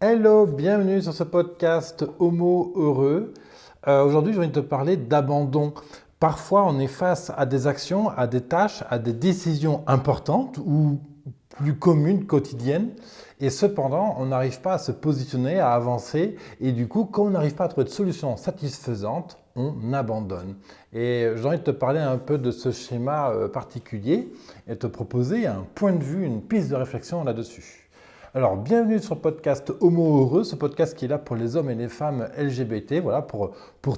Hello, bienvenue sur ce podcast Homo Heureux. Aujourd'hui, j'ai envie de te parler d'abandon. Parfois, on est face à des actions, à des tâches, à des décisions importantes ou plus communes, quotidiennes. Et cependant, on n'arrive pas à se positionner, à avancer. Et du coup, quand on n'arrive pas à trouver de solution satisfaisante, on abandonne. Et j'ai envie de te parler un peu de ce schéma particulier et te proposer un point de vue, une piste de réflexion là-dessus. Alors, bienvenue sur le podcast Homo Heureux, ce podcast qui est là pour les hommes et les femmes LGBT, voilà, pour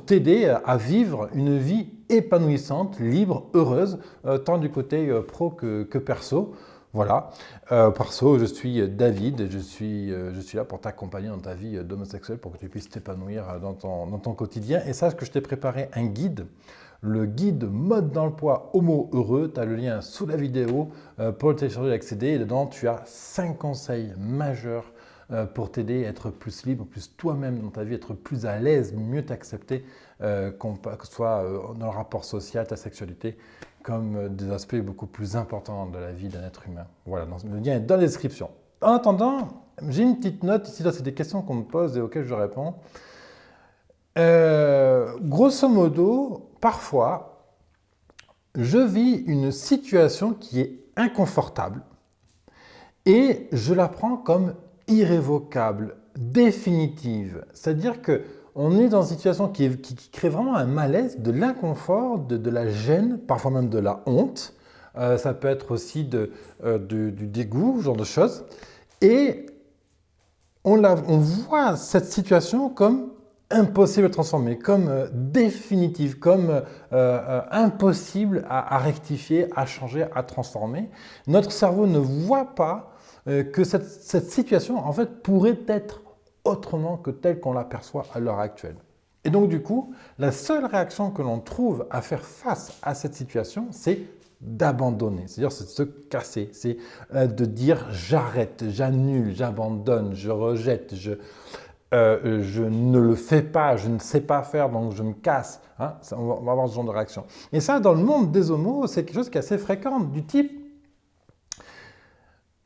t'aider à vivre une vie épanouissante, libre, heureuse, tant du côté pro que perso. Voilà, perso, je suis David, et je suis là pour t'accompagner dans ta vie d'homosexuel, pour que tu puisses t'épanouir dans ton quotidien. Et sache que je t'ai préparé un guide. Le guide mode dans le poids Homo Heureux, tu as le lien sous la vidéo pour le télécharger et l'accéder. Et dedans, tu as 5 conseils majeurs pour t'aider à être plus libre, plus toi-même dans ta vie, être plus à l'aise, mieux t'accepter, que ce soit dans le rapport social, ta sexualité, comme des aspects beaucoup plus importants de la vie d'un être humain. Voilà, le lien est dans la description. En attendant, j'ai une petite note ici, là c'est des questions qu'on me pose et auxquelles je réponds. Grosso modo, parfois, je vis une situation qui est inconfortable et je la prends comme irrévocable, définitive. C'est-à-dire qu'on est dans une situation qui crée vraiment un malaise, de l'inconfort, de la gêne, parfois même de la honte. Ça peut être aussi du dégoût, ce genre de choses. Et on voit cette situation comme impossible à transformer, comme définitive, comme impossible à rectifier, à changer, à transformer. Notre cerveau ne voit pas que cette situation, en fait, pourrait être autrement que telle qu'on l'aperçoit à l'heure actuelle. Et donc, du coup, la seule réaction que l'on trouve à faire face à cette situation, c'est d'abandonner, c'est-à-dire c'est de se casser, c'est de dire j'arrête, j'annule, j'abandonne, je rejette, je ne le fais pas, je ne sais pas faire, donc je me casse. Hein, on va avoir ce genre de réaction. Et ça, dans le monde des homos, c'est quelque chose qui est assez fréquent, du type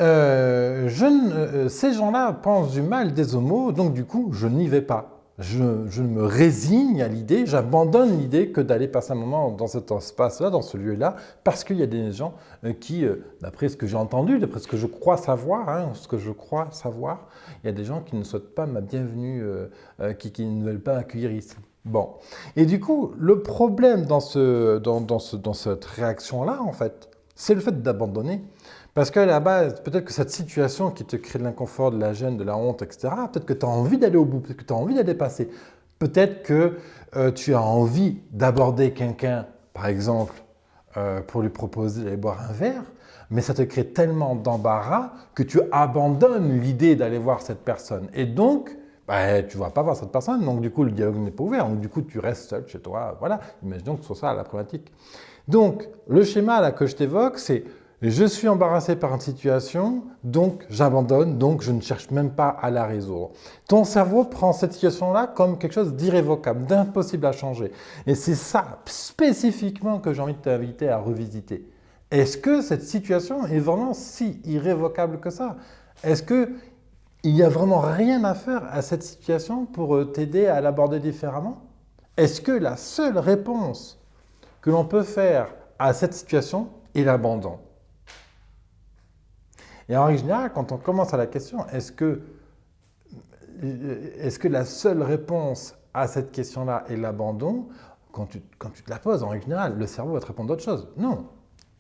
ces gens-là pensent du mal des homos, donc du coup, je n'y vais pas. Je me résigne à l'idée, j'abandonne l'idée que d'aller passer un moment dans cet espace-là, dans ce lieu-là, parce qu'il y a des gens qui, d'après ce que j'ai entendu, d'après ce que je crois savoir, il y a des gens qui ne souhaitent pas ma bienvenue, qui ne veulent pas m'accueillir ici. Bon. Et du coup, le problème dans cette réaction-là, en fait, c'est le fait d'abandonner. Parce qu'à la base, peut-être que cette situation qui te crée de l'inconfort, de la gêne, de la honte, etc., peut-être que tu as envie d'aller au bout, peut-être que tu as envie d'aller passer. Peut-être que tu as envie d'aborder quelqu'un, par exemple, pour lui proposer d'aller boire un verre, mais ça te crée tellement d'embarras que tu abandonnes l'idée d'aller voir cette personne. Et donc, tu ne vas pas voir cette personne, donc du coup, le dialogue n'est pas ouvert. Donc du coup, tu restes seul chez toi. Voilà, imaginons que ce soit ça la problématique. Donc, le schéma là, que je t'évoque, c'est je suis embarrassé par une situation, donc j'abandonne, donc je ne cherche même pas à la résoudre. Ton cerveau prend cette situation-là comme quelque chose d'irrévocable, d'impossible à changer. Et c'est ça, spécifiquement, que j'ai envie de t'inviter à revisiter. Est-ce que cette situation est vraiment si irrévocable que ça? Est-ce qu'il n'y a vraiment rien à faire à cette situation pour t'aider à l'aborder différemment? Est-ce que la seule réponse que l'on peut faire à cette situation est l'abandon? Et en règle générale, quand on commence à la question, est-ce que la seule réponse à cette question-là est l'abandon? Quand tu te la poses, en règle générale, le cerveau va te répondre d'autre chose. Non.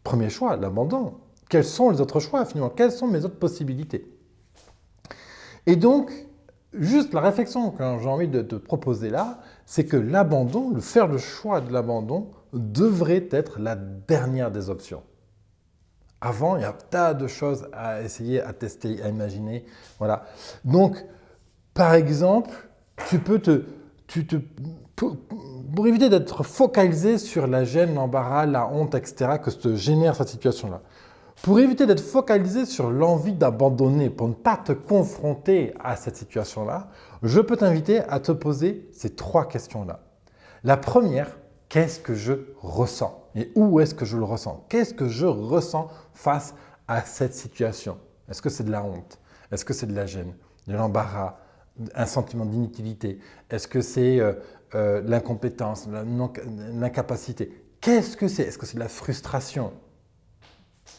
Premier choix, l'abandon. Quels sont les autres choix finalement? Quelles sont mes autres possibilités? Et donc, juste la réflexion que j'ai envie de te proposer là, c'est que l'abandon, faire le choix de l'abandon, devrait être la dernière des options. Avant, il y a un tas de choses à essayer, à tester, à imaginer. Voilà. Donc, par exemple, pour éviter d'être focalisé sur la gêne, l'embarras, la honte, etc., que te génère cette situation-là, pour éviter d'être focalisé sur l'envie d'abandonner, pour ne pas te confronter à cette situation-là, je peux t'inviter à te poser ces 3 questions-là. La première, qu'est-ce que je ressens? Et où est-ce que je le ressens? Qu'est-ce que je ressens face à cette situation? Est-ce que c'est de la honte? Est-ce que c'est de la gêne? De l'embarras? un sentiment d'inutilité? Est-ce que c'est l'incompétence, l'incapacité? Qu'est-ce que c'est? Est-ce que c'est de la frustration?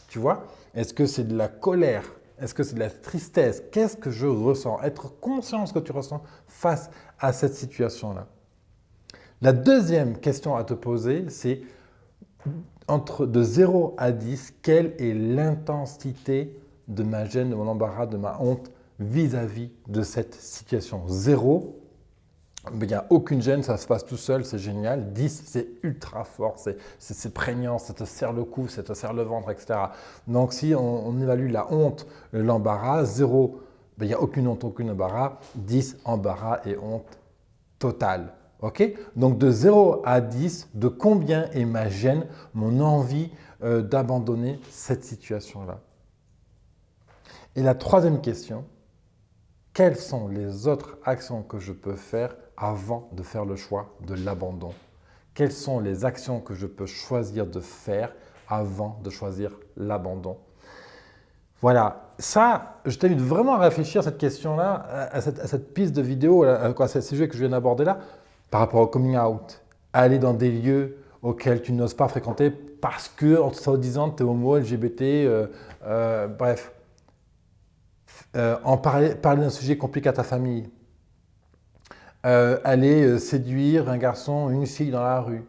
Tu vois? Est-ce que c'est de la colère? Est-ce que c'est de la tristesse? Qu'est-ce que je ressens? Être conscient de ce que tu ressens face à cette situation-là. La deuxième question à te poser, c'est de 0 à 10, quelle est l'intensité de ma gêne, de mon embarras, de ma honte vis-à-vis de cette situation? 0, il n'y a aucune gêne, ça se passe tout seul, c'est génial. 10, c'est ultra fort, c'est prégnant, ça te serre le cou, ça te serre le ventre, etc. Donc si on évalue la honte, l'embarras, 0, il n'y a aucune honte, aucun embarras. 10, embarras et honte totale. Okay, donc de 0 à 10, de combien est ma gêne, mon envie d'abandonner cette situation-là? Et la troisième question, quelles sont les autres actions que je peux faire avant de faire le choix de l'abandon? Quelles sont les actions que je peux choisir de faire avant de choisir l'abandon? Voilà, ça, je t'invite vraiment à réfléchir à cette question-là, à cette piste de vidéo, à ces sujets que je viens d'aborder là, par rapport au coming out, aller dans des lieux auxquels tu n'oses pas fréquenter parce que, en te disant que tu es homo, LGBT, bref. Parler d'un sujet compliqué à ta famille. Aller séduire un garçon, une fille dans la rue.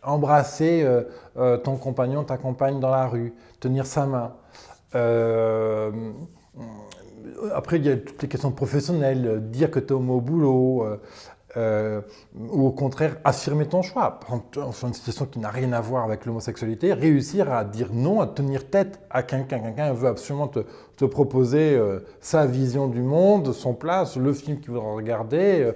Embrasser ton compagnon, ta compagne dans la rue. Tenir sa main. Après, il y a toutes les questions professionnelles. Dire que tu es homo au boulot. Ou au contraire affirmer ton choix, prendre une situation qui n'a rien à voir avec l'homosexualité, réussir à dire non, à tenir tête à quelqu'un. Quelqu'un veut absolument te proposer sa vision du monde, son place, le film qu'il voudra regarder,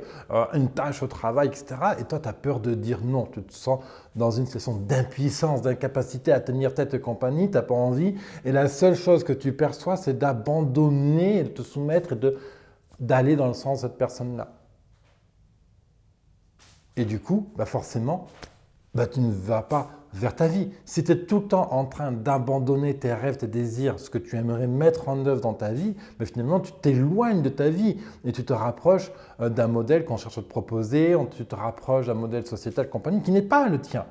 une tâche au travail, etc. Et toi, tu as peur de dire non, tu te sens dans une situation d'impuissance, d'incapacité à tenir tête et compagnie, tu n'as pas envie. Et la seule chose que tu perçois, c'est d'abandonner, de te soumettre et d'aller dans le sens de cette personne-là. Et du coup, forcément, tu ne vas pas vers ta vie. Si tu es tout le temps en train d'abandonner tes rêves, tes désirs, ce que tu aimerais mettre en œuvre dans ta vie, finalement, tu t'éloignes de ta vie et tu te rapproches d'un modèle qu'on cherche à te proposer, tu te rapproches d'un modèle sociétal, compagnie, qui n'est pas le tien.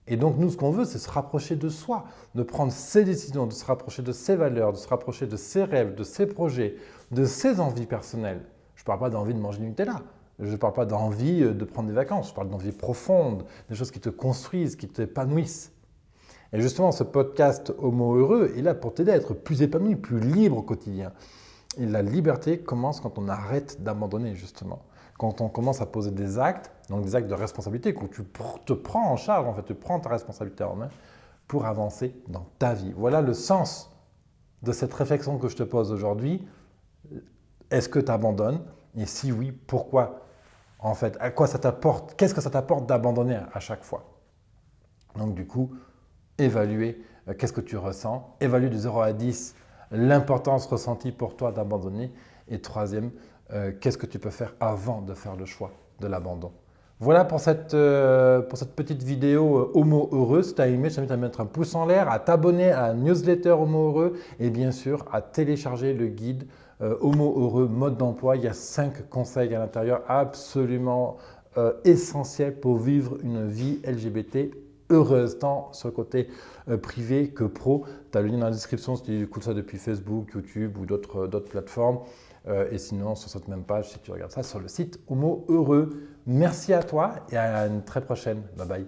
Et donc, nous, ce qu'on veut, c'est se rapprocher de soi, de prendre ses décisions, de se rapprocher de ses valeurs, de se rapprocher de ses rêves, de ses projets, de ses envies personnelles. Je ne parle pas d'envie de manger du Nutella. Je ne parle pas d'envie de prendre des vacances, je parle d'envie profonde, des choses qui te construisent, qui t'épanouissent. Et justement, ce podcast Homo Heureux est là pour t'aider à être plus épanoui, plus libre au quotidien. Et la liberté commence quand on arrête d'abandonner, justement. Quand on commence à poser des actes, donc des actes de responsabilité, quand tu te prends en charge, en fait, tu prends ta responsabilité en main pour avancer dans ta vie. Voilà le sens de cette réflexion que je te pose aujourd'hui. Est-ce que tu abandonnes? Et si oui, pourquoi? En fait, à quoi ça t'apporte? Qu'est-ce que ça t'apporte d'abandonner à chaque fois? Donc du coup, évaluer qu'est-ce que tu ressens. Évaluer de 0 à 10 l'importance ressentie pour toi d'abandonner. Et troisième, qu'est-ce que tu peux faire avant de faire le choix de l'abandon? Voilà pour cette petite vidéo Homo Heureux. Si tu as aimé, je t'invite à mettre un pouce en l'air, à t'abonner à la newsletter Homo Heureux et bien sûr à télécharger le guide Homo Heureux mode d'emploi. Il y a 5 conseils à l'intérieur absolument essentiels pour vivre une vie LGBT heureuse, tant sur le côté privé que pro. Tu as le lien dans la description si tu écoutes ça depuis Facebook, YouTube ou d'autres plateformes. Et sinon, sur cette même page, si tu regardes ça sur le site Homo Heureux. Merci à toi et à une très prochaine. Bye bye.